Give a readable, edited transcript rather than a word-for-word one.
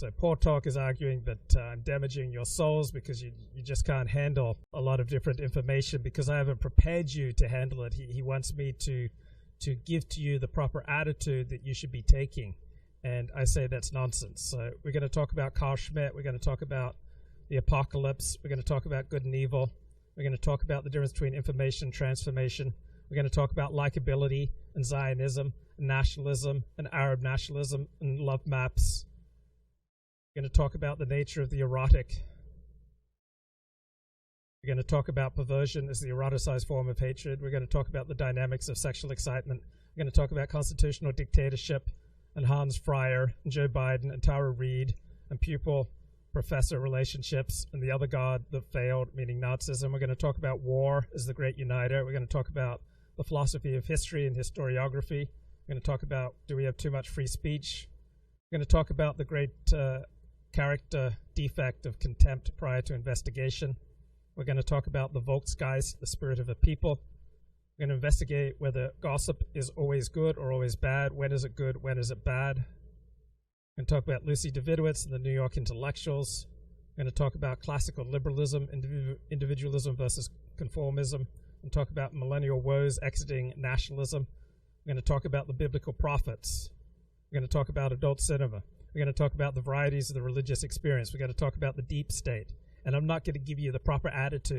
So Paul Talk is arguing that I'm damaging your souls because you just can't handle a lot of different information because I haven't prepared you to handle it. He wants me to give to you the proper attitude that you should be taking. And I say that's nonsense. So we're going to talk about Carl Schmitt. We're going to talk about the apocalypse. We're going to talk about good and evil. We're going to talk about the difference between information and transformation. We're going to talk about likability and Zionism and nationalism and Arab nationalism and love maps. We're going to talk about the nature of the erotic. We're going to talk about perversion as the eroticized form of hatred. We're going to talk about the dynamics of sexual excitement. We're going to talk about constitutional dictatorship and Hans Fryer and Joe Biden and Tara Reid and pupil-professor relationships and the other god that failed, meaning Nazism. We're going to talk about war as the great uniter. We're going to talk about the philosophy of history and historiography. We're going to talk about, do we have too much free speech? We're going to talk about the great character defect of contempt prior to investigation. We're going to talk about the Volksgeist, the spirit of a people. We're going to investigate whether gossip is always good or always bad. When is it good? When is it bad? We're going to talk about Lucy Davidowitz and the New York intellectuals. We're going to talk about classical liberalism, individualism versus conformism, and talk about millennial woes exiting nationalism. We're going to talk about the biblical prophets. We're going to talk about adult cinema. We're going to talk about the varieties of the religious experience. We're going to talk about the deep state. And I'm not going to give you the proper attitude